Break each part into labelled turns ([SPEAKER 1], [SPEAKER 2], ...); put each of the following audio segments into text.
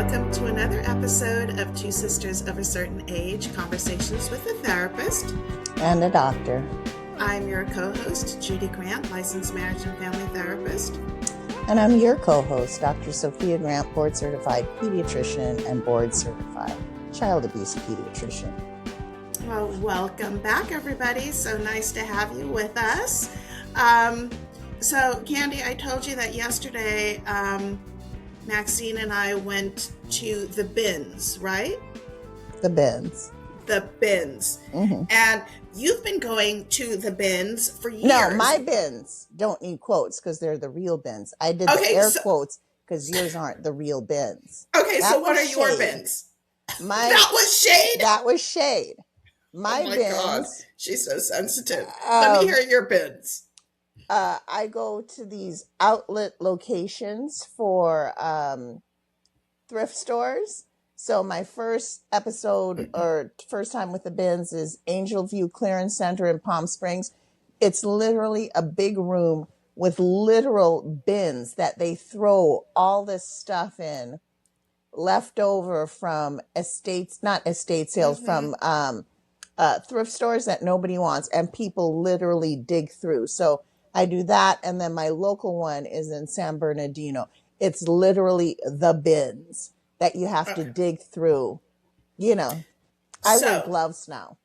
[SPEAKER 1] welcome to another episode of Two Sisters of a Certain Age, Conversations with a Therapist.
[SPEAKER 2] And a doctor.
[SPEAKER 1] I'm your co-host, Judy Grant, licensed marriage and family therapist.
[SPEAKER 2] And I'm your co-host, Dr. Sophia Grant, board-certified pediatrician and board-certified child abuse pediatrician.
[SPEAKER 1] Well, welcome back, everybody. So nice to have you with us. So, Candy, I told you that yesterday Maxine and I went to the bins, right?
[SPEAKER 2] The bins.
[SPEAKER 1] The bins.
[SPEAKER 2] Mm-hmm.
[SPEAKER 1] And you've been going to the bins for years.
[SPEAKER 2] No, my bins don't need quotes because they're the real bins. I did the air quotes because yours aren't the real bins.
[SPEAKER 1] Okay,
[SPEAKER 2] that
[SPEAKER 1] so what are
[SPEAKER 2] shade.
[SPEAKER 1] Your bins?
[SPEAKER 2] That
[SPEAKER 1] was shade?
[SPEAKER 2] That was shade. My bins.
[SPEAKER 1] God, she's so sensitive. Let me hear your bins.
[SPEAKER 2] I go to these outlet locations for thrift stores. So my first episode or first time with the bins is Angel View Clearance Center in Palm Springs. It's literally a big room with literal bins that they throw all this stuff in, left over from not estate sales, from thrift stores that nobody wants, and people literally dig through. So I do that, and then my local one is in San Bernardino. It's literally the bins that you have to dig through. You know, I wear gloves now.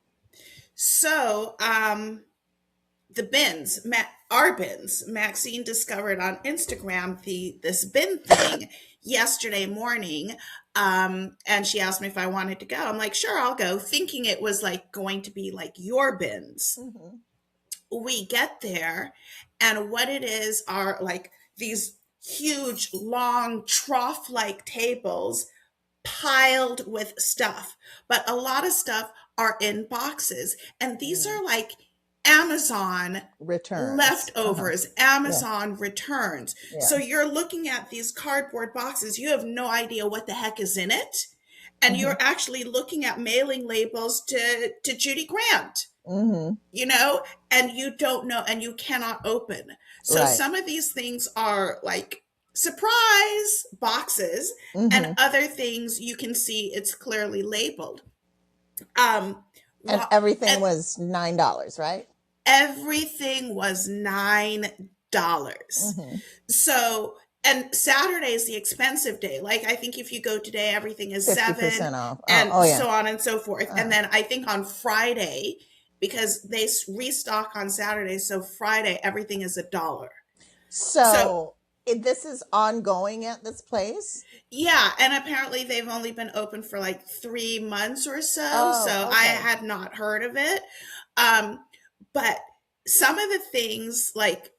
[SPEAKER 1] So, the bins, our bins, Maxine discovered on Instagram this bin thing yesterday morning, and she asked me if I wanted to go. I'm like, sure, I'll go, thinking it was like going to be like your bins. Mm-hmm. We get there, and what it is are like these huge, long, trough-like tables piled with stuff. But a lot of stuff are in boxes. And these are like Amazon
[SPEAKER 2] returns,
[SPEAKER 1] leftovers, Amazon returns. Yeah. So you're looking at these cardboard boxes. You have no idea what the heck is in it. And you're actually looking at mailing labels to Judy Grant. You know, and you don't know, and you cannot open. So some of these things are like surprise boxes, and other things you can see it's clearly labeled.
[SPEAKER 2] And everything was $9, right?
[SPEAKER 1] Everything was $9. So, and Saturday is the expensive day. Like, I think if you go today, everything is 7%
[SPEAKER 2] off.
[SPEAKER 1] And so on and so forth. And then I think on Friday, because they restock on Saturday, so Friday everything is $1.
[SPEAKER 2] So this is ongoing at this place?
[SPEAKER 1] Yeah, and apparently they've only been open for like 3 months or so. I had not heard of it. But some of the things, like,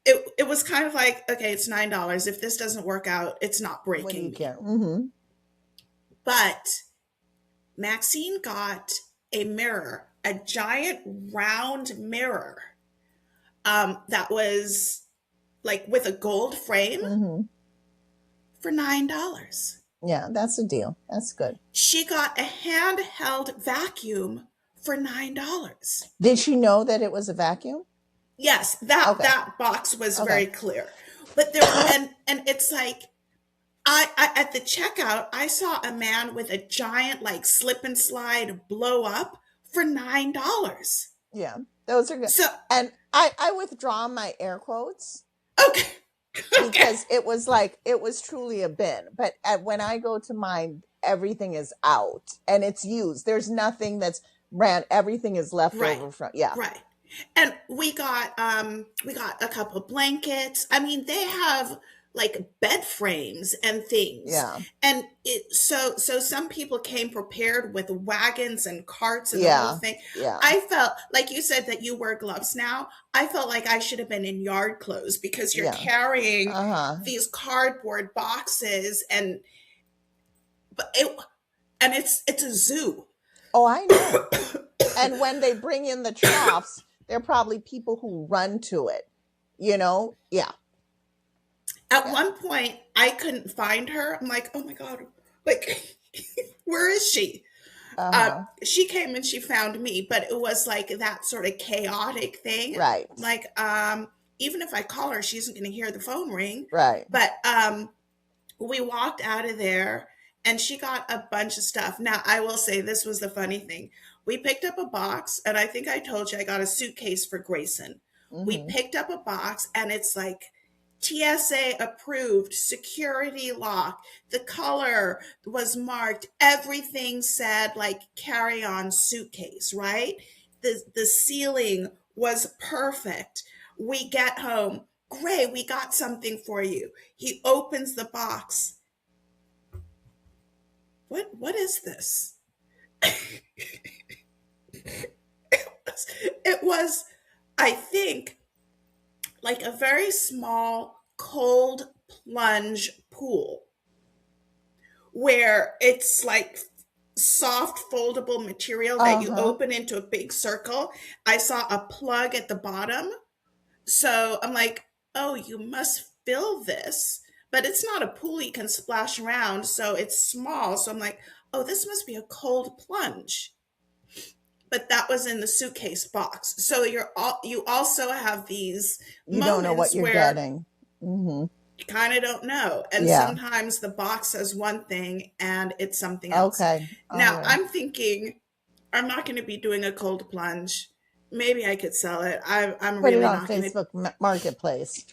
[SPEAKER 1] it was kind of like, okay, it's $9. If this doesn't work out, it's not breaking.
[SPEAKER 2] What do you care?
[SPEAKER 1] But Maxine got a mirror, a giant round mirror that was like with a gold frame for $9.
[SPEAKER 2] Yeah, that's a deal. That's good.
[SPEAKER 1] She got a handheld vacuum for $9.
[SPEAKER 2] Did she know that it was a vacuum?
[SPEAKER 1] Yes, that box was very clear. But there and it's like I at the checkout, I saw a man with a giant like slip and slide blow up for $9.
[SPEAKER 2] Yeah, those are good. So, and I withdraw my air quotes.
[SPEAKER 1] Okay.
[SPEAKER 2] Because it was truly a bin. But when I go to mine, everything is out and it's used. There's nothing that's everything is left over from. Yeah.
[SPEAKER 1] Right. And we got a couple of blankets. I mean, they have like bed frames and things.
[SPEAKER 2] Yeah.
[SPEAKER 1] And so some people came prepared with wagons and carts and the whole thing.
[SPEAKER 2] Yeah.
[SPEAKER 1] I felt like you said that you wear gloves now. I felt like I should have been in yard clothes because you're carrying these cardboard boxes it's a zoo.
[SPEAKER 2] Oh, I know. And when they bring in the troughs, there are probably people who run to it, you know? Yeah.
[SPEAKER 1] At one point, I couldn't find her. I'm like, oh my God, like, where is she? She came and she found me, but it was like that sort of chaotic thing.
[SPEAKER 2] Right.
[SPEAKER 1] Like, even if I call her, she isn't going to hear the phone ring.
[SPEAKER 2] Right.
[SPEAKER 1] But we walked out of there and she got a bunch of stuff. Now, I will say this was the funny thing. We picked up a box, and I think I told you I got a suitcase for Grayson. We
[SPEAKER 2] Mm-hmm.
[SPEAKER 1] picked up a box, and it's like TSA approved, security lock. The color was marked. Everything said like carry on suitcase, right? The sealing was perfect. We get home. Gray, we got something for you. He opens the box. What is this? It was, I think, like a very small cold plunge pool where it's like soft foldable material that you
[SPEAKER 2] Uh-huh.
[SPEAKER 1] open into a big circle. I saw a plug at the bottom. So I'm like, oh, you must fill this. But it's not a pool you can splash around, so it's small. So I'm like, oh, this must be a cold plunge. But that was in the suitcase box. So you also have these
[SPEAKER 2] You don't know what
[SPEAKER 1] moments
[SPEAKER 2] you're
[SPEAKER 1] where
[SPEAKER 2] getting. Mm-hmm.
[SPEAKER 1] you kind of don't know. And
[SPEAKER 2] Yeah.
[SPEAKER 1] sometimes the box says one thing and it's something else.
[SPEAKER 2] Okay. All
[SPEAKER 1] Now,
[SPEAKER 2] right.
[SPEAKER 1] I'm thinking I'm not going to be doing a cold plunge. Maybe I could sell it. I'm
[SPEAKER 2] Put it
[SPEAKER 1] really
[SPEAKER 2] on
[SPEAKER 1] not going to.
[SPEAKER 2] Facebook Marketplace.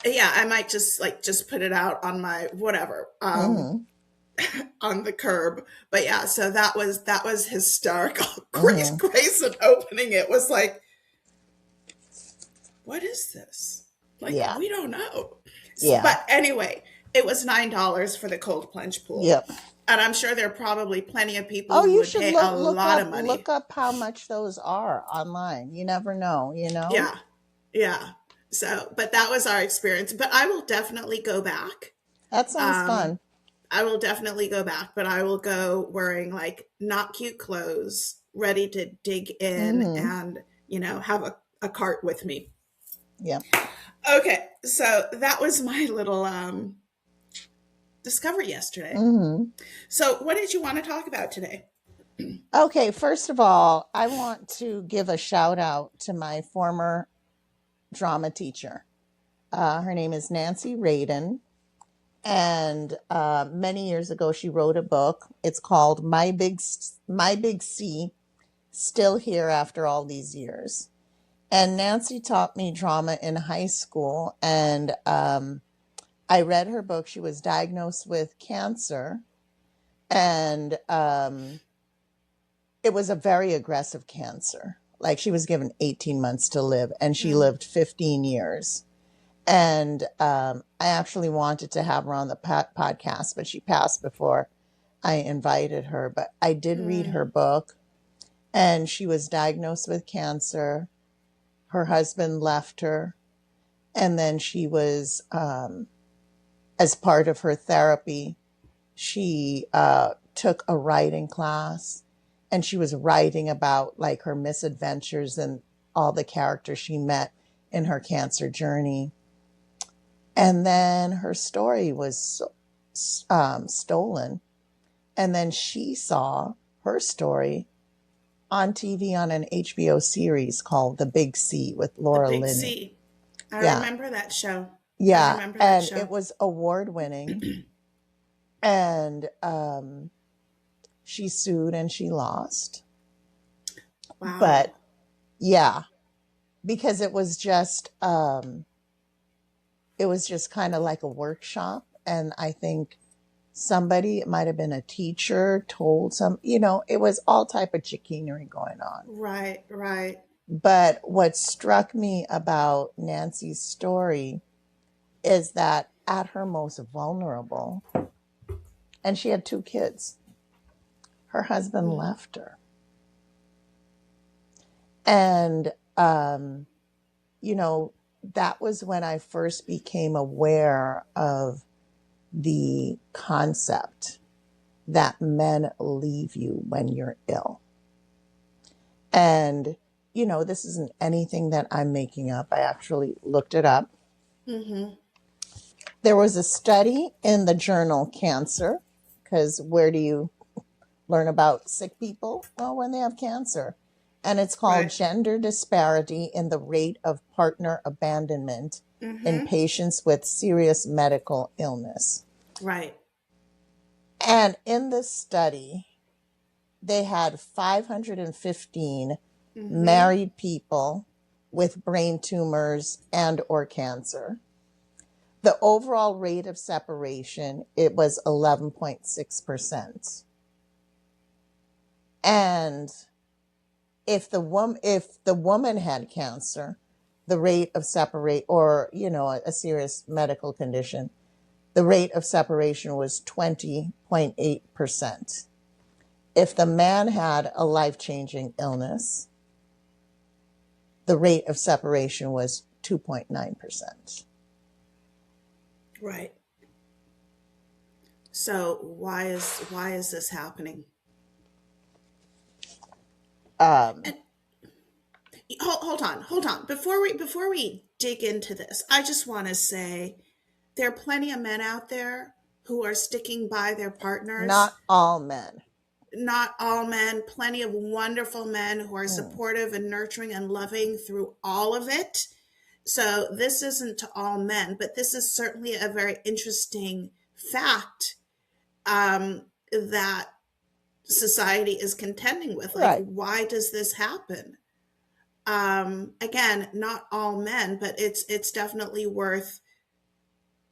[SPEAKER 1] Yeah, I might just put it out on my whatever
[SPEAKER 2] Mm-hmm.
[SPEAKER 1] on the curb. But yeah, so that was hysterical. Grace
[SPEAKER 2] Mm-hmm.
[SPEAKER 1] Grayson opening it was like, what is this? Like,
[SPEAKER 2] Yeah.
[SPEAKER 1] we don't know.
[SPEAKER 2] Yeah.
[SPEAKER 1] But anyway, it was $9 for the cold plunge pool.
[SPEAKER 2] Yep.
[SPEAKER 1] And I'm sure there are probably plenty of people
[SPEAKER 2] Oh,
[SPEAKER 1] who
[SPEAKER 2] you
[SPEAKER 1] would
[SPEAKER 2] should
[SPEAKER 1] pay
[SPEAKER 2] look
[SPEAKER 1] a
[SPEAKER 2] look
[SPEAKER 1] lot
[SPEAKER 2] up
[SPEAKER 1] of money.
[SPEAKER 2] look up how much those are online. You never know, you know?
[SPEAKER 1] Yeah. Yeah. So, but that was our experience. But I will definitely go back.
[SPEAKER 2] That sounds
[SPEAKER 1] Um,
[SPEAKER 2] fun.
[SPEAKER 1] I will definitely go back, but I will go wearing like not cute clothes, ready to dig in
[SPEAKER 2] Mm-hmm.
[SPEAKER 1] and, have a cart with me.
[SPEAKER 2] Yep.
[SPEAKER 1] Okay. So that was my little discovery yesterday.
[SPEAKER 2] Mm-hmm.
[SPEAKER 1] So, what did you want to talk about today?
[SPEAKER 2] Okay, first of all, I want to give a shout out to my former drama teacher. Her name is Nancy Raiden. And many years ago, she wrote a book. It's called My Big C, Still Here After All These Years. And Nancy taught me drama in high school. And I read her book. She was diagnosed with cancer. And it was a very aggressive cancer. Like she was given 18 months to live, and she
[SPEAKER 1] Mm,
[SPEAKER 2] lived 15 years. And I actually wanted to have her on the podcast, but she passed before I invited her. But I did read
[SPEAKER 1] mm,
[SPEAKER 2] her book, and she was diagnosed with cancer. Her husband left her, and then she was, as part of her therapy, she took a writing class, and she was writing about like her misadventures and all the characters she met in her cancer journey. And then her story was stolen. And then she saw her story on TV on an HBO series called The Big C with
[SPEAKER 1] the
[SPEAKER 2] Laura
[SPEAKER 1] Big
[SPEAKER 2] Linney.
[SPEAKER 1] C. I
[SPEAKER 2] Yeah.
[SPEAKER 1] remember that show. I
[SPEAKER 2] Yeah.
[SPEAKER 1] remember that
[SPEAKER 2] And it
[SPEAKER 1] show.
[SPEAKER 2] was award winning. And she sued and she lost.
[SPEAKER 1] Wow.
[SPEAKER 2] But yeah, because it was just kind of like a workshop. And I think somebody, it might have been a teacher, told it was all type of chicanery going on.
[SPEAKER 1] Right, right.
[SPEAKER 2] But what struck me about Nancy's story is that at her most vulnerable, and she had 2 kids, her husband
[SPEAKER 1] Mm,
[SPEAKER 2] left her. And, you know, that was when I first became aware of the concept that men leave you when you're ill. And, this isn't anything that I'm making up. I actually looked it up.
[SPEAKER 1] mm-hmm.
[SPEAKER 2] There was a study in the journal Cancer, because where do you learn about sick people? Well, when they have cancer. And it's called
[SPEAKER 1] Right.
[SPEAKER 2] Gender Disparity in the Rate of Partner Abandonment in
[SPEAKER 1] Mm-hmm.
[SPEAKER 2] Patients with Serious Medical Illness.
[SPEAKER 1] Right.
[SPEAKER 2] And in this study, they had 515
[SPEAKER 1] Mm-hmm.
[SPEAKER 2] married people with brain tumors and or cancer. The overall rate of separation, it was 11.6%. And if the woman had cancer, the rate of separate or a serious medical condition, the rate of separation was 20.8%. If the man had a life-changing illness, the rate of separation was 2.9%.
[SPEAKER 1] Right. So why is this happening?
[SPEAKER 2] Um,
[SPEAKER 1] And hold on. Before we dig into this, I just want to say there are plenty of men out there who are sticking by their partners.
[SPEAKER 2] Not all men.
[SPEAKER 1] Not all men, plenty of wonderful men who are
[SPEAKER 2] Mm,
[SPEAKER 1] supportive and nurturing and loving through all of it. So this isn't to all men, but this is certainly a very interesting fact, that society is contending with. Like,
[SPEAKER 2] right.
[SPEAKER 1] why does this happen? Again, not all men, but it's definitely worth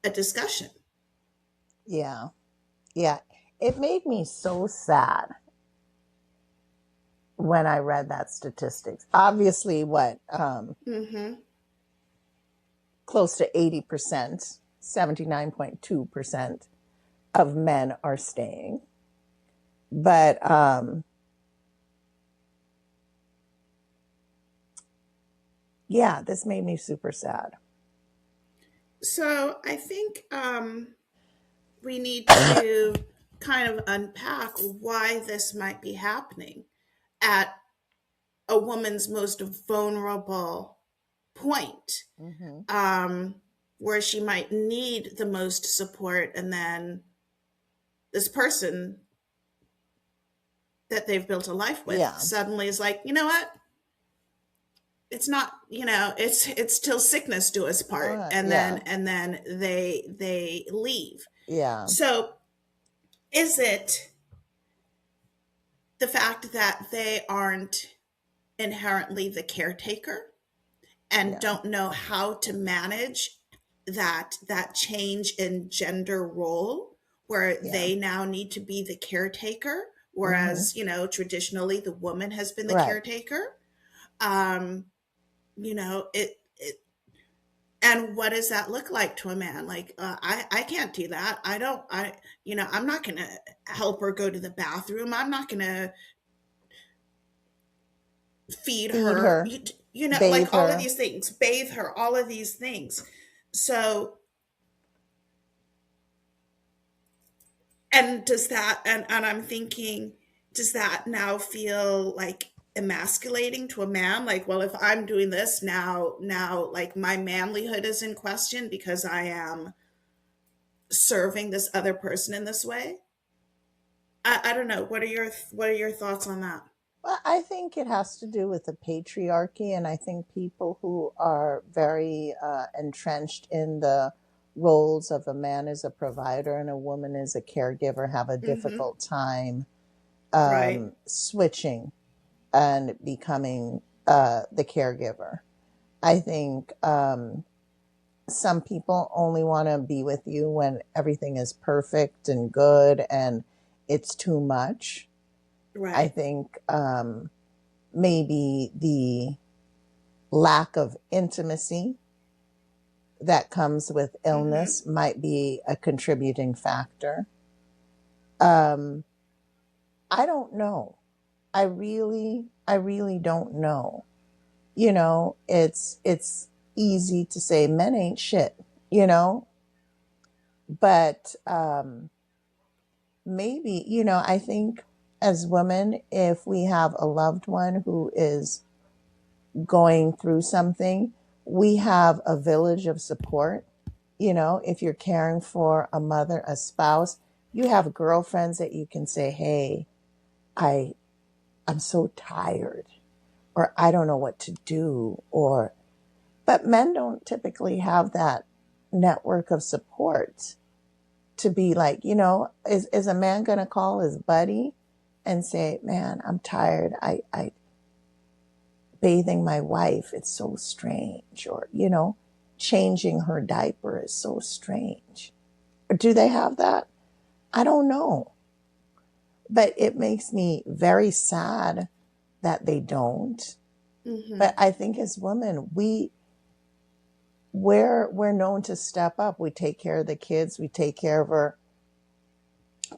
[SPEAKER 1] a discussion.
[SPEAKER 2] Yeah. Yeah. It made me so sad when I read that statistics. Obviously,
[SPEAKER 1] Mm-hmm.
[SPEAKER 2] close to 80%, 79.2% of men are staying. But yeah, this made me super sad.
[SPEAKER 1] So I think we need to kind of unpack why this might be happening at a woman's most vulnerable point,
[SPEAKER 2] Hmm.
[SPEAKER 1] um, where she might need the most support, and then this person that they've built a life with
[SPEAKER 2] Yeah.
[SPEAKER 1] suddenly is like, you know what? It's not, it's still sickness do us part, and then
[SPEAKER 2] Yeah.
[SPEAKER 1] they leave.
[SPEAKER 2] Yeah.
[SPEAKER 1] So is it the fact that they aren't inherently the caretaker and
[SPEAKER 2] Yeah.
[SPEAKER 1] don't know how to manage that change in gender role, where
[SPEAKER 2] Yeah.
[SPEAKER 1] they now need to be the caretaker,
[SPEAKER 2] Hmm.
[SPEAKER 1] whereas traditionally the woman has been the
[SPEAKER 2] Right.
[SPEAKER 1] caretaker. um it and what does that look like to a man? Like, I can't do that. I don't I I'm not gonna help her go to the bathroom. I'm not gonna feed
[SPEAKER 2] Feed
[SPEAKER 1] her,
[SPEAKER 2] her,
[SPEAKER 1] like
[SPEAKER 2] bathe
[SPEAKER 1] all of
[SPEAKER 2] her.
[SPEAKER 1] these things, bathe her, all of these things. So, and does that, and I'm thinking, does that now feel like emasculating to a man? Like, well, if I'm doing this now, like my manlyhood is in question because I am serving this other person in this way. I don't know. What are your thoughts on that?
[SPEAKER 2] Well, I think it has to do with the patriarchy, and I think people who are very entrenched in the roles of a man as a provider and a woman as a caregiver have a
[SPEAKER 1] Mm-hmm.
[SPEAKER 2] difficult time
[SPEAKER 1] Right.
[SPEAKER 2] switching and becoming the caregiver. I think some people only want to be with you when everything is perfect and good and it's too much. I
[SPEAKER 1] Right.
[SPEAKER 2] think maybe the lack of intimacy that comes with
[SPEAKER 1] Mm-hmm.
[SPEAKER 2] illness might be a contributing factor. Um, I don't know. I really don't know. It's easy to say men ain't shit, you know, but maybe, I think as women, if we have a loved one who is going through something, we have a village of support. If you're caring for a mother, a spouse, you have girlfriends that you can say, "Hey, I I'm so tired," or "I don't know what to do," or but men don't typically have that network of support. to be like, is a man going to call his buddy and say, man, I'm tired. I bathing my wife, it's so strange. Or, changing her diaper is so strange. Or do they have that? I don't know. But it makes me very sad that they don't.
[SPEAKER 1] Hmm.
[SPEAKER 2] But I think as women, we're known to step up. We take care of the kids. We take care of our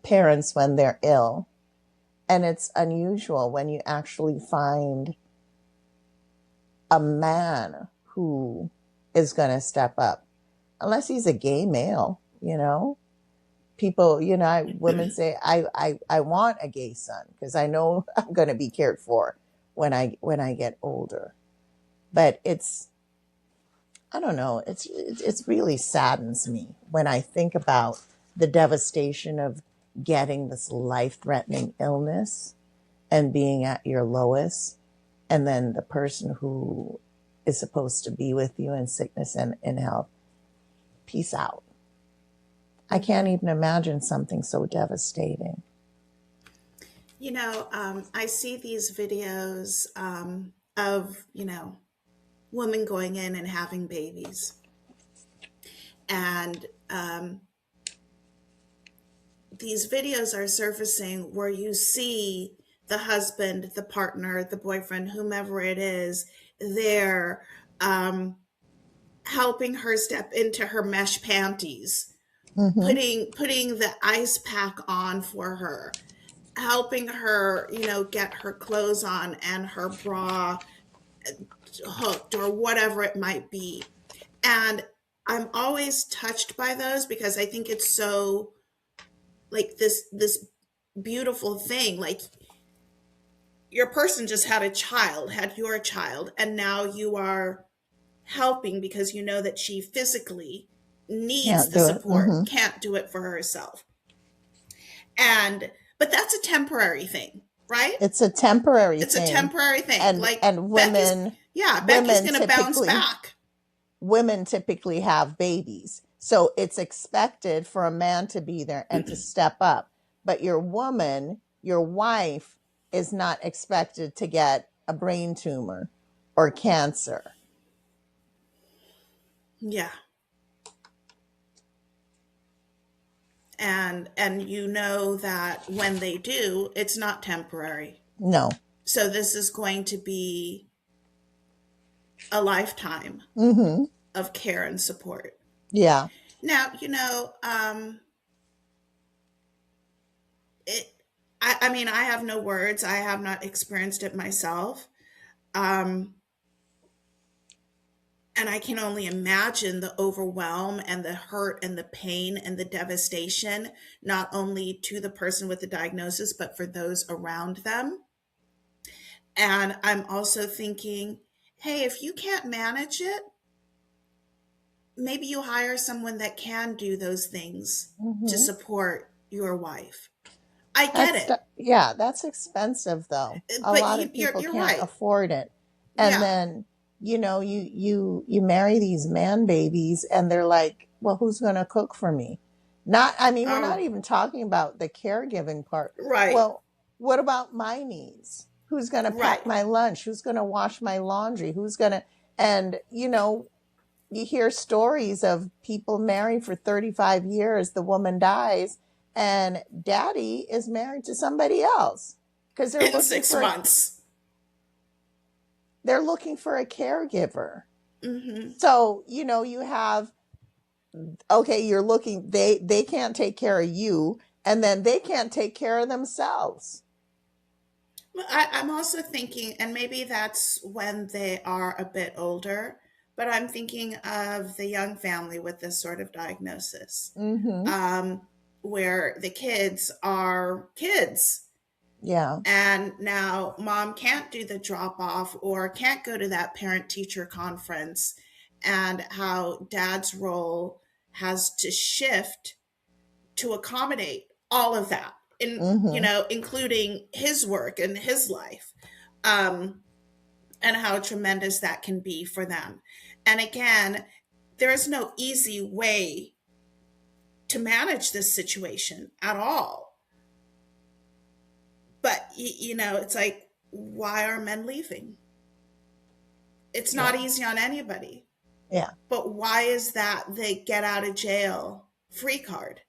[SPEAKER 2] parents when they're ill. And it's unusual when you actually find a man who is going to step up, unless he's a gay male. People, women say, I want a gay son because I know I'm going to be cared for when I get older. But I don't know, it's really saddens me when I think about the devastation of getting this life-threatening illness and being at your lowest, and then the person who is supposed to be with you in sickness and in health, peace out. I can't
[SPEAKER 1] Hmm.
[SPEAKER 2] even imagine something so devastating.
[SPEAKER 1] I see these videos of, women going in and having babies. And these videos are surfacing where you see the husband, the partner, the boyfriend, whomever it is, there um, helping her step into her mesh panties,
[SPEAKER 2] Mm-hmm.
[SPEAKER 1] putting the ice pack on for her, helping her, get her clothes on and her bra hooked or whatever it might be. And I'm always touched by those because I think it's so like this beautiful thing. Like your person just had a child, had your child, and now you are helping because you know that she physically needs
[SPEAKER 2] Can't
[SPEAKER 1] the
[SPEAKER 2] do it.
[SPEAKER 1] support,
[SPEAKER 2] Mm-hmm.
[SPEAKER 1] can't do it for herself. And but that's a temporary thing, right?
[SPEAKER 2] It's a temporary
[SPEAKER 1] It's a
[SPEAKER 2] thing,
[SPEAKER 1] temporary thing.
[SPEAKER 2] and
[SPEAKER 1] Like
[SPEAKER 2] and
[SPEAKER 1] Becky's,
[SPEAKER 2] women
[SPEAKER 1] yeah, Becky's
[SPEAKER 2] women
[SPEAKER 1] going to bounce
[SPEAKER 2] typically
[SPEAKER 1] back.
[SPEAKER 2] women typically have babies. So it's expected for a man to be there and to step up. But your wife, is not expected to get a brain tumor or cancer.
[SPEAKER 1] Yeah. And you know that when they do, it's not temporary.
[SPEAKER 2] No.
[SPEAKER 1] So this is going to be a lifetime
[SPEAKER 2] Mm-hmm.
[SPEAKER 1] of care and support.
[SPEAKER 2] Yeah.
[SPEAKER 1] Now, it I mean, I have no words. I have not experienced it myself. Um and I can only imagine the overwhelm and the hurt and the pain and the devastation, not only to the person with the diagnosis, but for those around them. And I'm also thinking, hey, if you can't manage it, maybe you hire someone that can do those things to
[SPEAKER 2] Mm-hmm.
[SPEAKER 1] support your wife. I get it,
[SPEAKER 2] Yeah, that's expensive though. A
[SPEAKER 1] but
[SPEAKER 2] lot of people
[SPEAKER 1] you're
[SPEAKER 2] can't
[SPEAKER 1] right.
[SPEAKER 2] afford it. And
[SPEAKER 1] Yeah.
[SPEAKER 2] then, you marry these man babies and they're like, well, who's going to cook for me? Not, I mean, we're not
[SPEAKER 1] Oh,
[SPEAKER 2] even talking about the caregiving part.
[SPEAKER 1] right,
[SPEAKER 2] Well, what about my needs? Who's going to pack
[SPEAKER 1] right.
[SPEAKER 2] my lunch? Who's going to wash my laundry? And you hear stories of people married for 35 years, the woman dies, and daddy is married to somebody else because they're
[SPEAKER 1] In
[SPEAKER 2] looking
[SPEAKER 1] six
[SPEAKER 2] for
[SPEAKER 1] months.
[SPEAKER 2] they're looking for a caregiver.
[SPEAKER 1] Mm-hmm.
[SPEAKER 2] So, you have, okay, you're looking, they can't take care of you, and then they can't take care of themselves.
[SPEAKER 1] Well, I'm also thinking, and maybe that's when they are a bit older, but I'm thinking of the young family with this sort of diagnosis,
[SPEAKER 2] Mhm.
[SPEAKER 1] um, where the kids are kids.
[SPEAKER 2] Yeah.
[SPEAKER 1] And now mom can't do the drop off or can't go to that parent teacher conference, and how dad's role has to shift to accommodate all of that, in
[SPEAKER 2] Mhm.
[SPEAKER 1] including his work and his life, um, and how tremendous that can be for them. And again, there is no easy way to manage this situation at all. But it's like, why are men leaving? It's not
[SPEAKER 2] Yeah.
[SPEAKER 1] easy on anybody.
[SPEAKER 2] Yeah.
[SPEAKER 1] But why is that they get out of jail free card?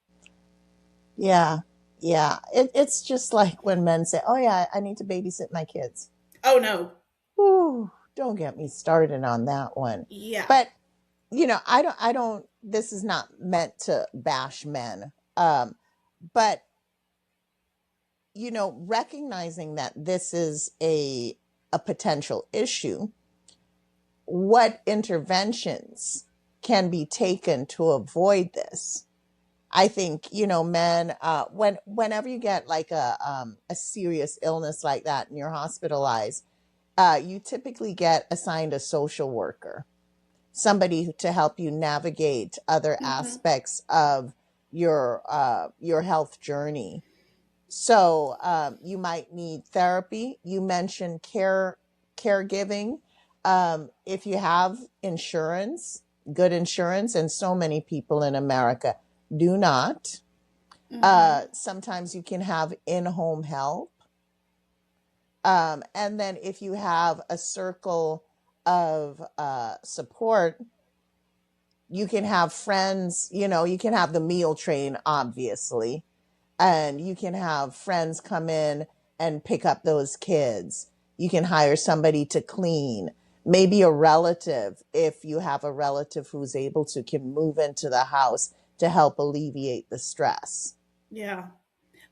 [SPEAKER 2] Yeah. Yeah. It's just like when men say, "Oh yeah, I need to babysit my kids."
[SPEAKER 1] Oh no.
[SPEAKER 2] Ooh, don't get me started on that one.
[SPEAKER 1] Yeah.
[SPEAKER 2] But I don't this is not meant to bash men. But recognizing that this is a potential issue, what interventions can be taken to avoid this? I think men, whenever you get like a serious illness like that and you're hospitalized, you typically get assigned a social worker, somebody to help you navigate other
[SPEAKER 1] Hmm.
[SPEAKER 2] aspects of your health journey. So you might need therapy. You mentioned caregiving. If you have insurance, good insurance, and so many people in America do not.
[SPEAKER 1] Hmm.
[SPEAKER 2] Sometimes you can have in-home help. And then if you have a circle of support, you can have friends, you can have the meal train, obviously, and you can have friends come in and pick up those kids. You can hire somebody to clean. Maybe a relative, if you have a relative who's able to, can move into the house to help alleviate the stress.
[SPEAKER 1] Yeah.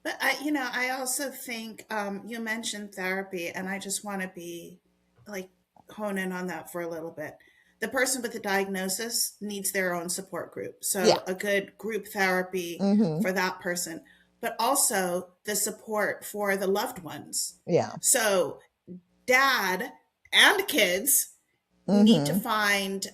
[SPEAKER 1] But I also think you mentioned therapy, and I just want to be like hone in on that for a little bit. The person with the diagnosis needs their own support group,
[SPEAKER 2] Yeah.
[SPEAKER 1] so a good group therapy
[SPEAKER 2] Mm-hmm.
[SPEAKER 1] for that person, but also the support for the loved ones.
[SPEAKER 2] Yeah.
[SPEAKER 1] So dad and kids need to
[SPEAKER 2] Mm-hmm.
[SPEAKER 1] find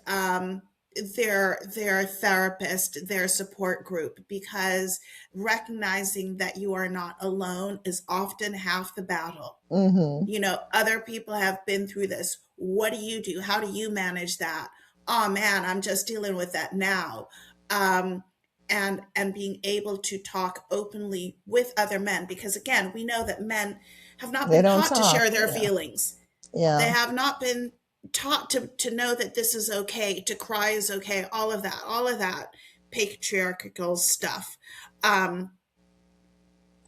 [SPEAKER 1] their therapist, their support group, because recognizing that you are not alone is often half the battle.
[SPEAKER 2] Mm-hmm.
[SPEAKER 1] Other people have been through this. What do you do? How do you manage that? Oh man, I'm just dealing with that now. um, and being able to talk openly with other men, because again, we know that men have not
[SPEAKER 2] They
[SPEAKER 1] been
[SPEAKER 2] don't
[SPEAKER 1] taught to
[SPEAKER 2] talk.
[SPEAKER 1] share their
[SPEAKER 2] Yeah.
[SPEAKER 1] feelings. They
[SPEAKER 2] Yeah.
[SPEAKER 1] have not been taught to know that this is okay, to cry is okay, all of that patriarchal stuff. um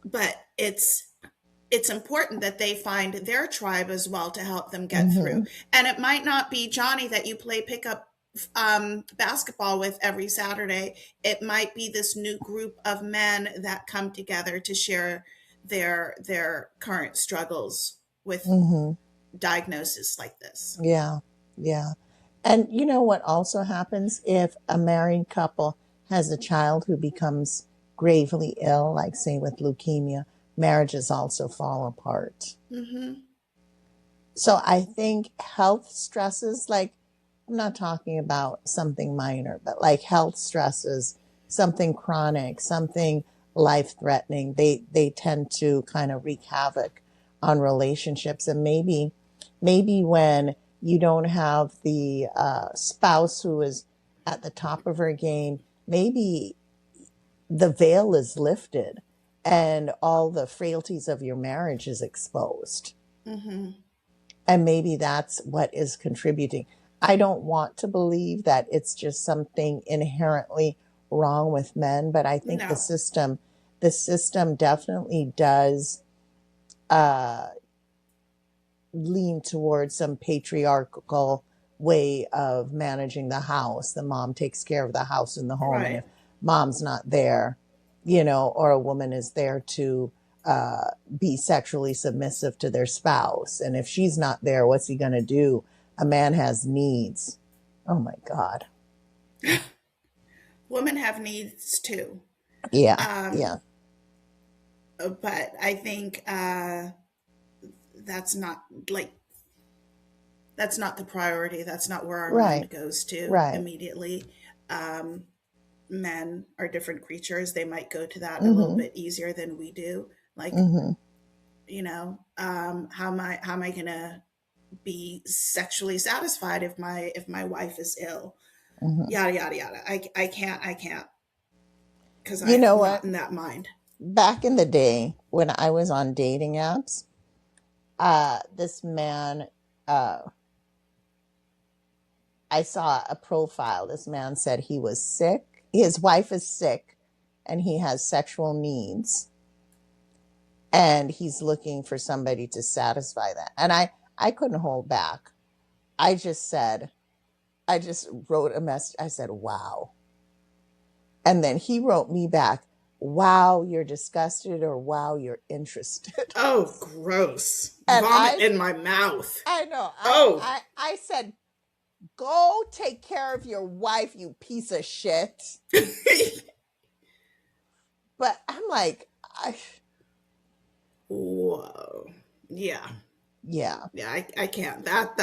[SPEAKER 1] but it's important that they find their tribe as well to help them get through.
[SPEAKER 2] Mm-hmm.
[SPEAKER 1] And it might not be Johnny that you play pickup basketball with every Saturday. It might be this new group of men that come together to share their current struggles with
[SPEAKER 2] Mm-hmm.
[SPEAKER 1] diagnosis like this.
[SPEAKER 2] Yeah. Yeah. And you know what also happens if a married couple has a child who becomes gravely ill, like say with leukemia, marriages also fall apart.
[SPEAKER 1] Mm-hmm.
[SPEAKER 2] So I think health stresses, like I'm not talking about something minor, but like health stresses, something chronic, something life threatening, they tend to kind of wreak havoc on relationships. And maybe when you don't have the spouse who is at the top of her game, maybe the veil is lifted and all the frailties of your marriage is exposed.
[SPEAKER 1] Mm-hmm.
[SPEAKER 2] And maybe that's what is contributing. I don't want to believe that it's just something inherently wrong with men, but I think the
[SPEAKER 1] No.
[SPEAKER 2] system definitely does uh, lean towards some patriarchal way of managing the house. The mom takes care of the house and the home, and if
[SPEAKER 1] Right.
[SPEAKER 2] mom's not there, or a woman is there to be sexually submissive to their spouse, and if she's not there, what's he going to do? A man has needs. Oh my God.
[SPEAKER 1] Women have needs too.
[SPEAKER 2] Yeah,
[SPEAKER 1] um
[SPEAKER 2] yeah,
[SPEAKER 1] but I think that's not like that's not the priority. That's not where our
[SPEAKER 2] right,
[SPEAKER 1] mind goes to
[SPEAKER 2] right.
[SPEAKER 1] immediately. um Men are different creatures. They might go to that a little
[SPEAKER 2] Mm-hmm,
[SPEAKER 1] bit easier than we do. Like,
[SPEAKER 2] mm-hmm,
[SPEAKER 1] how am I gonna be sexually satisfied if my wife is ill?
[SPEAKER 2] mm-hmm.
[SPEAKER 1] Yada yada yada. I can't because
[SPEAKER 2] You
[SPEAKER 1] I'm
[SPEAKER 2] know
[SPEAKER 1] not
[SPEAKER 2] what?
[SPEAKER 1] in that mind.
[SPEAKER 2] Back in the day when I was on dating apps, this man, uh, I saw a profile. This man said he was sick. His wife is sick and he has sexual needs and he's looking for somebody to satisfy that. And I couldn't hold back. I just said, I just wrote a message. I said, wow. And then he wrote me back, wow, you're disgusted, or wow, you're interested.
[SPEAKER 1] Oh, gross.
[SPEAKER 2] And
[SPEAKER 1] Vomit in my mouth.
[SPEAKER 2] I know,
[SPEAKER 1] Oh.
[SPEAKER 2] I said, go take care of your wife, you piece of shit. But I'm like,
[SPEAKER 1] Whoa. Yeah.
[SPEAKER 2] yeah.
[SPEAKER 1] Yeah, I can't.
[SPEAKER 2] But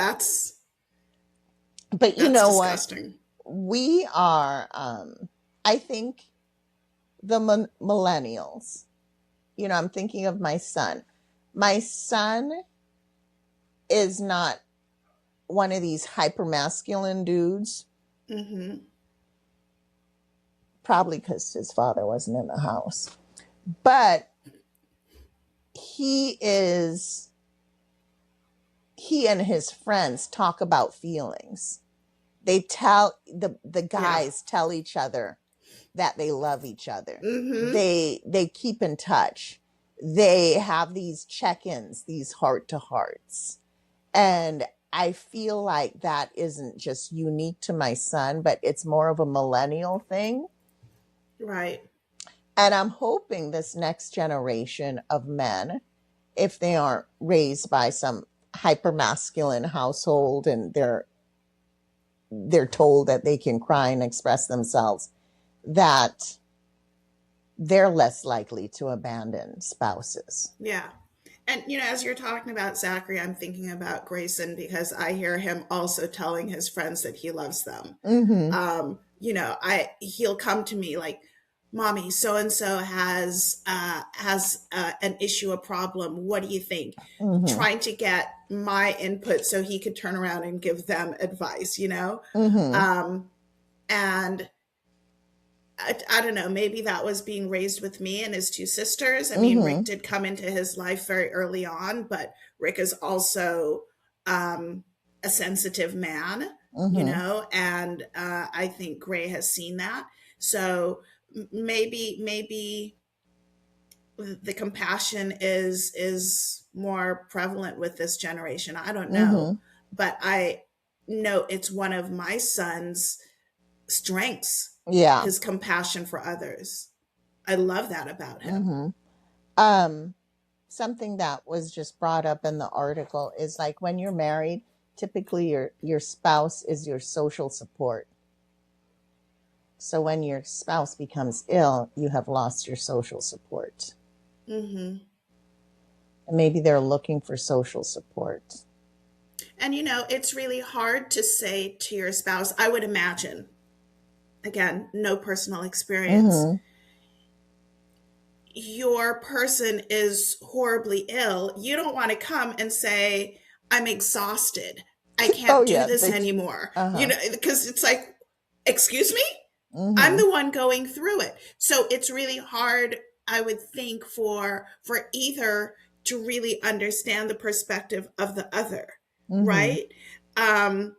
[SPEAKER 2] you
[SPEAKER 1] That's
[SPEAKER 2] know what?
[SPEAKER 1] disgusting.
[SPEAKER 2] We are, I think the millennials, I'm thinking of my son. My son is not one of these hyper masculine dudes,
[SPEAKER 1] Mm-hmm.
[SPEAKER 2] probably because his father wasn't in the house. But he and his friends talk about feelings. They tell the
[SPEAKER 1] Yeah.
[SPEAKER 2] guys tell each other that they love each other.
[SPEAKER 1] Mm-hmm.
[SPEAKER 2] They keep in touch. They have these check-ins, these heart-to-hearts. And I feel like that isn't just unique to my son, but it's more of a millennial thing.
[SPEAKER 1] Right.
[SPEAKER 2] And I'm hoping this next generation of men, if they aren't raised by some hyper masculine household and they're told that they can cry and express themselves, that they're less likely to abandon spouses.
[SPEAKER 1] Yeah. And, as you're talking about Zachary, I'm thinking about Grayson because I hear him also telling his friends that he loves them.
[SPEAKER 2] Mm-hmm.
[SPEAKER 1] He'll come to me like, "Mommy, so and so has an issue, a problem. What do you think?"
[SPEAKER 2] Mm-hmm.
[SPEAKER 1] Trying to get my input so he could turn around and give them advice.
[SPEAKER 2] Mm-hmm.
[SPEAKER 1] And I don't know, maybe that was being raised with me and his two sisters. I mean, Rick
[SPEAKER 2] Mm-hmm.
[SPEAKER 1] did come into his life very early on, but Rick is also a sensitive man,
[SPEAKER 2] Mm-hmm.
[SPEAKER 1] and I think Gray has seen that. So maybe the compassion is more prevalent with this generation. I don't know,
[SPEAKER 2] Mm-hmm.
[SPEAKER 1] but I know it's one of my son's strengths,
[SPEAKER 2] Yeah.
[SPEAKER 1] his compassion for others. I love that about him.
[SPEAKER 2] Mm-hmm. Um, Something that was just brought up in the article is like when you're married, typically your spouse is your social support. So when your spouse becomes ill, you have lost your social support.
[SPEAKER 1] Hmm.
[SPEAKER 2] And maybe they're looking for social support.
[SPEAKER 1] And it's really hard to say to your spouse, I would imagine, again, no personal experience,
[SPEAKER 2] Mm-hmm.
[SPEAKER 1] your person is horribly ill. You don't want to come and say, I'm exhausted. I
[SPEAKER 2] Oh
[SPEAKER 1] can't do
[SPEAKER 2] yeah,
[SPEAKER 1] this
[SPEAKER 2] they.
[SPEAKER 1] anymore.
[SPEAKER 2] Uh-huh.
[SPEAKER 1] Because it's like, excuse me? I'm
[SPEAKER 2] Mm-hmm.
[SPEAKER 1] the one going through it. So it's really hard, I would think, for either to really understand the perspective of the other,
[SPEAKER 2] Mm-hmm.
[SPEAKER 1] right? Um,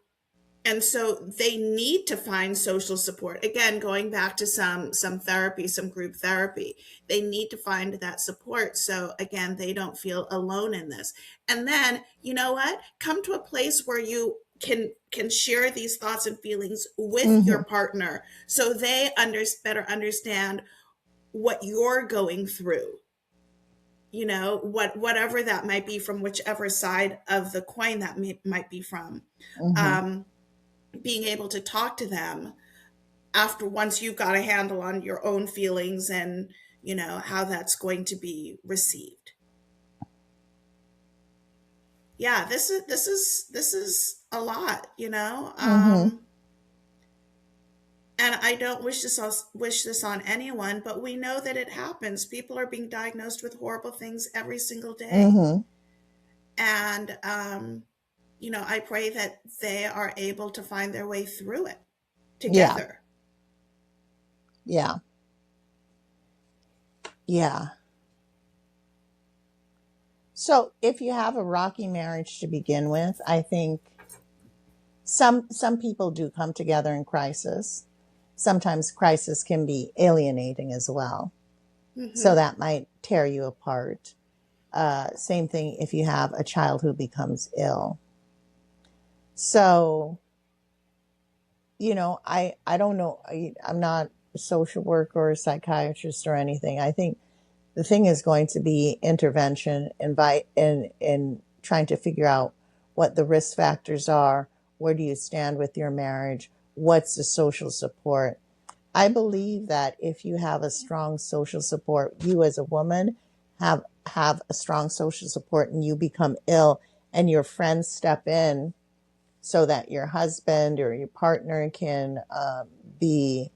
[SPEAKER 1] and so they need to find social support. Again, going back to some therapy, some group therapy, they need to find that support. So again, they don't feel alone in this. And then, you know what? Come to a place where you can share these thoughts and feelings with
[SPEAKER 2] Mm-hmm.
[SPEAKER 1] your partner so they better understand what you're going through, whatever that might be, from whichever side of the coin that might be from.
[SPEAKER 2] Mm-hmm.
[SPEAKER 1] um, Being able to talk to them after, once you've got a handle on your own feelings and how that's going to be received. Yeah, this is a lot.
[SPEAKER 2] Mm-hmm.
[SPEAKER 1] And I don't wish this on anyone, but we know that it happens. People are being diagnosed with horrible things every single day.
[SPEAKER 2] Mm-hmm.
[SPEAKER 1] And I pray that they are able to find their way through it
[SPEAKER 2] Yeah.
[SPEAKER 1] together.
[SPEAKER 2] Yeah. Yeah. So if you have a rocky marriage to begin with, I think some people do come together in crisis. Sometimes crisis can be alienating as well. So
[SPEAKER 1] Hmm.
[SPEAKER 2] that might tear you apart. Same thing if you have a child who becomes ill. So, I don't know. I'm not a social worker or a psychiatrist or anything. I think the thing is going to be intervention, invite in trying to figure out what the risk factors are. Where do you stand with your marriage? What's the social support? I believe that if you have a strong social support, you as a woman have a strong social support and you become ill and your friends step in so that your husband or your partner can be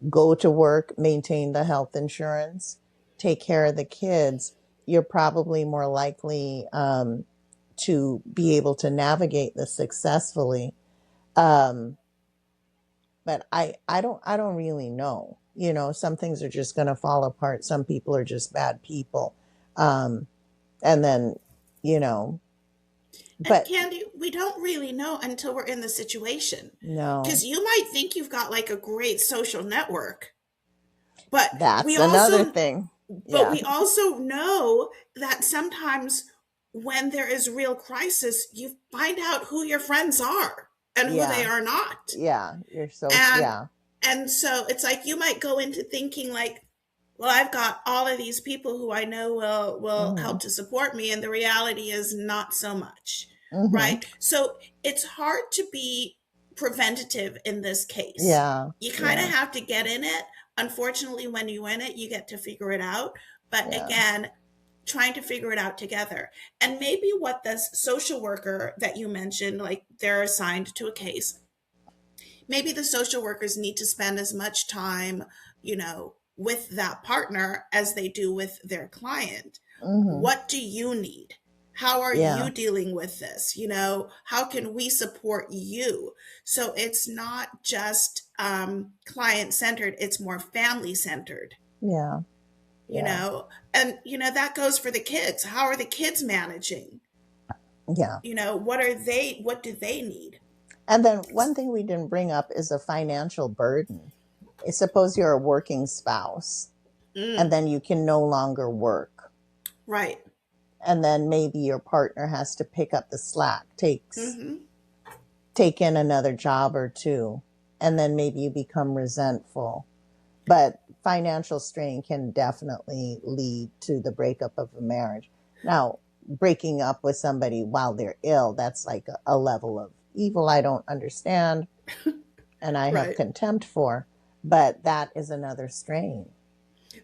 [SPEAKER 2] go to work, maintain the health insurance, take care of the kids, you're probably more likely to be able to navigate this successfully. Um, but I don't really know. Some things are just going to fall apart. Some people are just bad people, um, and then you know,
[SPEAKER 1] And
[SPEAKER 2] but
[SPEAKER 1] Candy, we don't really know until we're in the situation.
[SPEAKER 2] no,
[SPEAKER 1] Because you might think you've got like a great social network, but we
[SPEAKER 2] that's another
[SPEAKER 1] also
[SPEAKER 2] thing.
[SPEAKER 1] but
[SPEAKER 2] Yeah,
[SPEAKER 1] we also know that sometimes when there is real crisis, you find out who your friends are and who they
[SPEAKER 2] yeah,
[SPEAKER 1] are not.
[SPEAKER 2] yeah. You're so
[SPEAKER 1] And
[SPEAKER 2] yeah.
[SPEAKER 1] and so it's like you might go into thinking like, well, I've got all of these people who I know will
[SPEAKER 2] Hmm.
[SPEAKER 1] help to support me, and the reality is not so much,
[SPEAKER 2] Hmm.
[SPEAKER 1] right? So it's hard to be preventative in this case.
[SPEAKER 2] Yeah,
[SPEAKER 1] You kind of
[SPEAKER 2] yeah,
[SPEAKER 1] have to get in it. Unfortunately, when you win it, you get to figure it out. But
[SPEAKER 2] yeah.
[SPEAKER 1] again, trying to figure it out together. And maybe what this social worker that you mentioned, like they're assigned to a case, maybe the social workers need to spend as much time, with that partner as they do with their client.
[SPEAKER 2] Hmm.
[SPEAKER 1] What do you need? How are
[SPEAKER 2] Yeah,
[SPEAKER 1] you dealing with this? How can we support you? So it's not just client centered, it's more family centered,
[SPEAKER 2] yeah,
[SPEAKER 1] you
[SPEAKER 2] yeah,
[SPEAKER 1] know? And, that goes for the kids. How are the kids managing?
[SPEAKER 2] yeah.
[SPEAKER 1] What do they need?
[SPEAKER 2] And then one thing we didn't bring up is a financial burden. Suppose you're a working spouse and
[SPEAKER 1] Mm,
[SPEAKER 2] then you can no longer work.
[SPEAKER 1] right.
[SPEAKER 2] And then maybe your partner has to pick up the slack,
[SPEAKER 1] Mm-hmm.
[SPEAKER 2] take in another job or two, and then maybe you become resentful. But financial strain can definitely lead to the breakup of a marriage. Now, breaking up with somebody while they're ill, that's like a level of evil I don't understand and I have
[SPEAKER 1] Right.
[SPEAKER 2] contempt for, but that is another strain.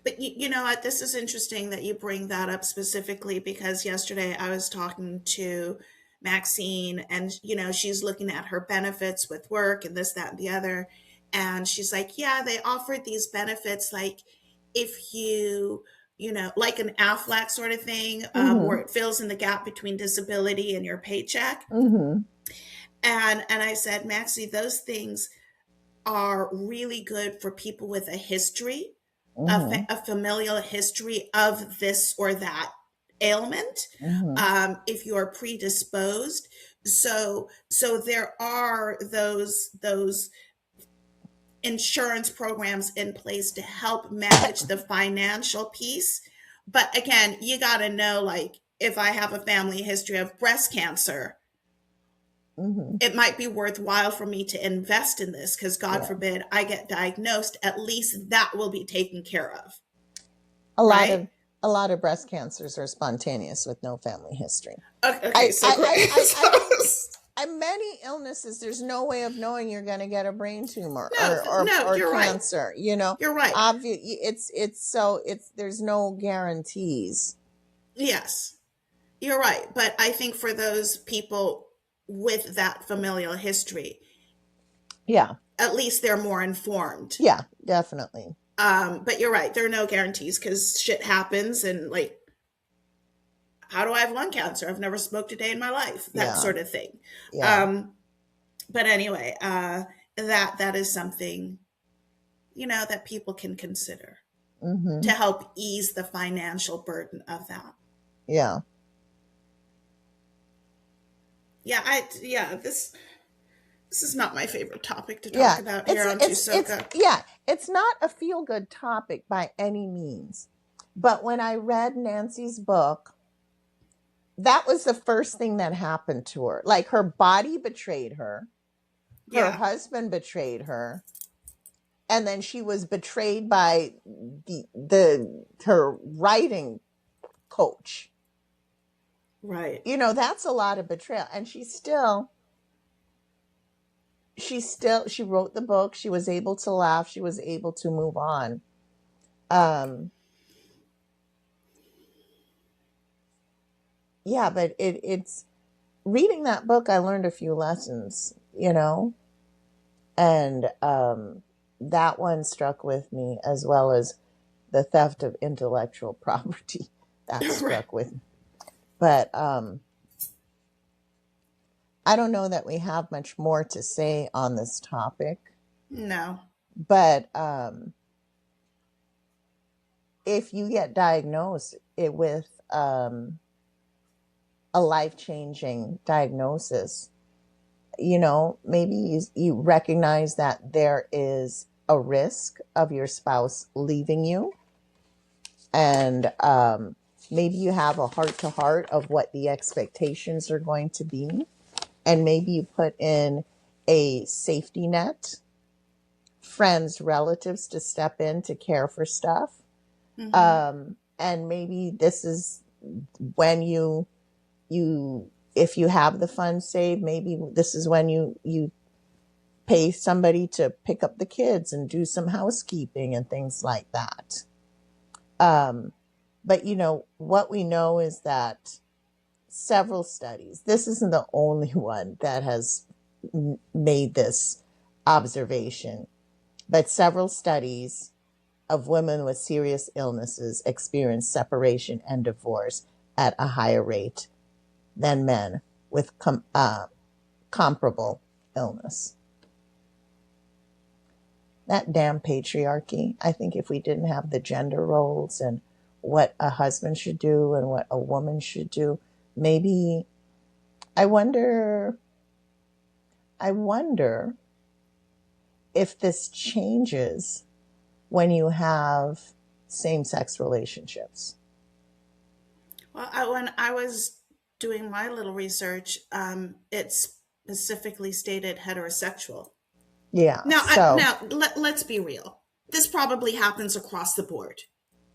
[SPEAKER 1] But you know what? This is interesting that you bring that up specifically because yesterday I was talking to Maxine and, she's looking at her benefits with work and this, that, and the other. And she's like, yeah, they offered these benefits like if like an Aflac sort of thing, where
[SPEAKER 2] Mm-hmm.
[SPEAKER 1] it fills in the gap between disability and your paycheck.
[SPEAKER 2] Mm-hmm.
[SPEAKER 1] And I said, Maxie, those things are really good for people with a history,
[SPEAKER 2] Mm-hmm.
[SPEAKER 1] a familial history of this or that ailment.
[SPEAKER 2] Mm-hmm.
[SPEAKER 1] If you're predisposed, so there are those insurance programs in place to help manage the financial piece. But again, you got to know, like, if I have a family history of breast cancer,
[SPEAKER 2] Mm-hmm.
[SPEAKER 1] it might be worthwhile for me to invest in this because God
[SPEAKER 2] Yeah.
[SPEAKER 1] forbid I get diagnosed, at least that will be taken care of,
[SPEAKER 2] A lot
[SPEAKER 1] right?
[SPEAKER 2] of a lot of breast cancers are spontaneous with no family history.
[SPEAKER 1] Okay, okay,
[SPEAKER 2] I
[SPEAKER 1] so
[SPEAKER 2] I
[SPEAKER 1] great.
[SPEAKER 2] I I, I many illnesses there's no way of knowing you're going to get a brain tumor
[SPEAKER 1] No, no,
[SPEAKER 2] or
[SPEAKER 1] you're right.
[SPEAKER 2] cancer,
[SPEAKER 1] You're right.
[SPEAKER 2] it's there's no guarantees.
[SPEAKER 1] Yes, you're right. But I think for those people with that familial history,
[SPEAKER 2] Yeah.
[SPEAKER 1] at least they're more informed.
[SPEAKER 2] Yeah, definitely.
[SPEAKER 1] But you're right. There are no guarantees because shit happens, and like, how do I have lung cancer? I've never smoked a day in my life. That
[SPEAKER 2] Yeah.
[SPEAKER 1] sort of thing.
[SPEAKER 2] Yeah.
[SPEAKER 1] Um, but anyway, that is something that people can consider. to
[SPEAKER 2] Mm-hmm.
[SPEAKER 1] help ease the financial burden of that.
[SPEAKER 2] Yeah.
[SPEAKER 1] Yeah, this is not my favorite topic to talk
[SPEAKER 2] Yeah.
[SPEAKER 1] about here
[SPEAKER 2] It's
[SPEAKER 1] on
[SPEAKER 2] it's
[SPEAKER 1] Tusoka.
[SPEAKER 2] yeah, it's not a feel good topic by any means. But when I read Nancy's book, that was the first thing that happened to her. Like her body betrayed her, her
[SPEAKER 1] Yeah,
[SPEAKER 2] husband betrayed her, and then she was betrayed by the her writing coach.
[SPEAKER 1] right.
[SPEAKER 2] That's a lot of betrayal. And she wrote the book. She was able to laugh. She was able to move on. Um, yeah, but it's reading that book. I learned a few lessons, and that one stuck with me as well as the theft of intellectual property that
[SPEAKER 1] Right.
[SPEAKER 2] struck with me. But I don't know that we have much more to say on this topic.
[SPEAKER 1] No.
[SPEAKER 2] But if you get diagnosed with a life changing diagnosis, maybe you recognize that there is a risk of your spouse leaving you. And maybe you have a heart to heart of what the expectations are going to be. And maybe you put in a safety net, friends, relatives to step in to care for stuff.
[SPEAKER 1] Mm-hmm.
[SPEAKER 2] And maybe this is when if you have the funds saved, maybe this is when you pay somebody to pick up the kids and do some housekeeping and things like that. But what we know is that several studies, this isn't the only one that has made this observation, but several studies of women with serious illnesses experience separation and divorce at a higher rate than men with comparable illness. That damn patriarchy. I think if we didn't have the gender roles and what a husband should do and what a woman should do, maybe I wonder I wonder if this changes when you have same-sex relationships.
[SPEAKER 1] Well, when I was doing my little research, it specifically stated heterosexual.
[SPEAKER 2] Yeah.
[SPEAKER 1] Now,
[SPEAKER 2] So
[SPEAKER 1] let's be real. This probably happens across the board,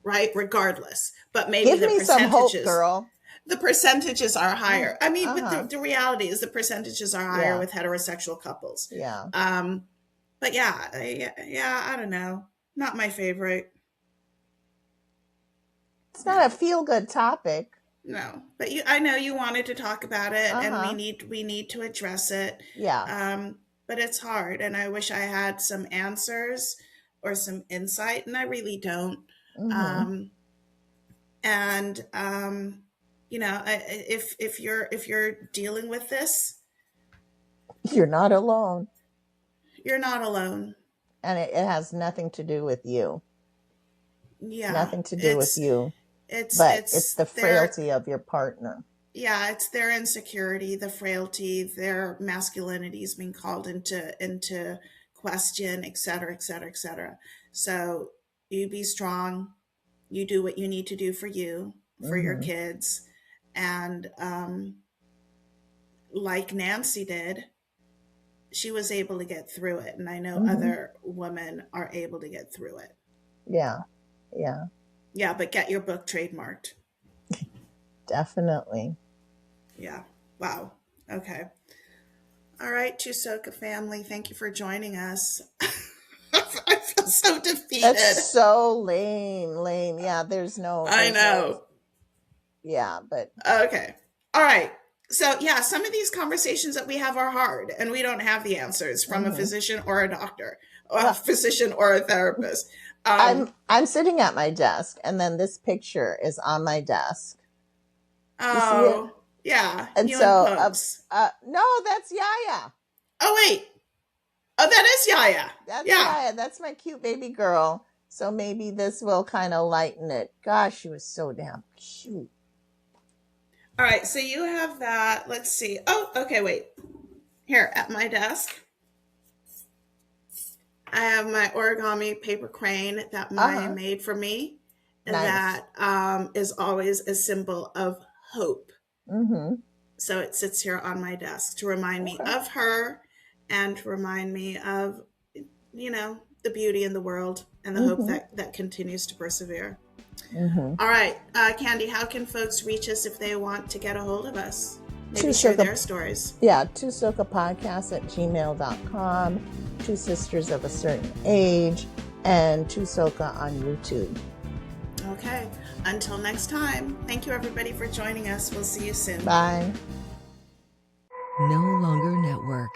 [SPEAKER 1] right? Regardless, but maybe
[SPEAKER 2] give me some hope, girl.
[SPEAKER 1] the percentages are higher. I mean, but
[SPEAKER 2] Uh-huh.
[SPEAKER 1] the reality is the percentages are higher
[SPEAKER 2] Yeah.
[SPEAKER 1] with heterosexual couples.
[SPEAKER 2] Yeah.
[SPEAKER 1] Um, but yeah, I don't know. Not my favorite.
[SPEAKER 2] It's not a
[SPEAKER 1] No,
[SPEAKER 2] feel-good topic.
[SPEAKER 1] no. But I know you wanted to talk about it, and
[SPEAKER 2] Uh-huh.
[SPEAKER 1] we need to address it.
[SPEAKER 2] Yeah.
[SPEAKER 1] Um, but it's hard, and I wish I had some answers or some insight, and I really don't.
[SPEAKER 2] Mm-hmm.
[SPEAKER 1] Um, and if you're dealing with this,
[SPEAKER 2] You're not alone.
[SPEAKER 1] you're not alone.
[SPEAKER 2] And it has nothing to do with you.
[SPEAKER 1] Yeah,
[SPEAKER 2] Nothing to do with you, but it's
[SPEAKER 1] it's
[SPEAKER 2] the
[SPEAKER 1] their
[SPEAKER 2] frailty of your partner.
[SPEAKER 1] yeah, it's their insecurity, the frailty, their masculinity is being called into question, et cetera, et cetera, et cetera. So you be strong. You do what you need to do for you, for your
[SPEAKER 2] Mm-hmm.
[SPEAKER 1] kids, and like Nancy did, she was able to get through it, and I know
[SPEAKER 2] Mm-hmm.
[SPEAKER 1] other women are able to get through it.
[SPEAKER 2] Yeah. Yeah.
[SPEAKER 1] Yeah, but get your book trademarked.
[SPEAKER 2] Definitely.
[SPEAKER 1] Yeah. Wow. Okay. All right, Chusoka family, thank you for joining us. I feel so
[SPEAKER 2] That's
[SPEAKER 1] defeated.
[SPEAKER 2] so lame. Lame. Yeah,
[SPEAKER 1] I
[SPEAKER 2] there's no
[SPEAKER 1] know.
[SPEAKER 2] yeah, but
[SPEAKER 1] Okay. All right. So, yeah, some of these conversations that we have are hard, and we don't have the answers from a
[SPEAKER 2] mm-hmm.
[SPEAKER 1] physician or a doctor, or a
[SPEAKER 2] Well,
[SPEAKER 1] physician or a therapist.
[SPEAKER 2] I'm sitting at my desk and then this picture is on my desk. You see it?
[SPEAKER 1] Oh, yeah,
[SPEAKER 2] And
[SPEAKER 1] you and
[SPEAKER 2] so
[SPEAKER 1] Pugs.
[SPEAKER 2] no, that's Yaya.
[SPEAKER 1] Oh, wait. Oh, that is Yaya.
[SPEAKER 2] That's
[SPEAKER 1] Yeah.
[SPEAKER 2] Yaya. That's my cute baby girl. So maybe this will kind of lighten it. Gosh, she was so damn cute.
[SPEAKER 1] All right, so you have that. Let's see. Oh, okay, wait. Here at my desk, I have my origami paper crane that Maya
[SPEAKER 2] Uh-huh.
[SPEAKER 1] made for me.
[SPEAKER 2] Nice.
[SPEAKER 1] That is always a symbol of hope.
[SPEAKER 2] Mm-hmm.
[SPEAKER 1] So it sits here on my desk to remind me
[SPEAKER 2] Okay.
[SPEAKER 1] of her and to remind me of, the beauty in the world and the hope
[SPEAKER 2] Mm-hmm.
[SPEAKER 1] that continues to persevere.
[SPEAKER 2] Mm-hmm.
[SPEAKER 1] All right, Candy, how can folks reach us if they want to get a hold of us?
[SPEAKER 2] Two
[SPEAKER 1] Maybe share
[SPEAKER 2] Soka,
[SPEAKER 1] their stories.
[SPEAKER 2] yeah, Two Soka Podcast at gmail.com, Two Sisters of a Certain Age, and Two Soka on YouTube.
[SPEAKER 1] Okay, until next time, thank you everybody for joining us. We'll see you soon.
[SPEAKER 2] Bye.
[SPEAKER 3] No longer network.